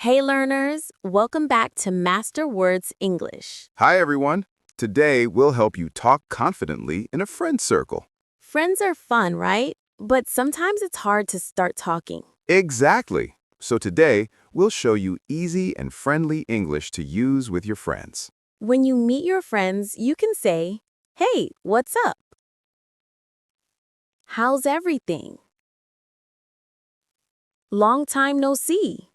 Hey learners, welcome back to Master Words English. Hi, everyone. Today, we'll help you talk confidently in a friend circle. Friends are fun, right? But sometimes it's hard to start talking. Exactly. So today, we'll show you easy and friendly English to use with your friends. When you meet your friends, you can say, "Hey, what's up? How's everything? Long time no see."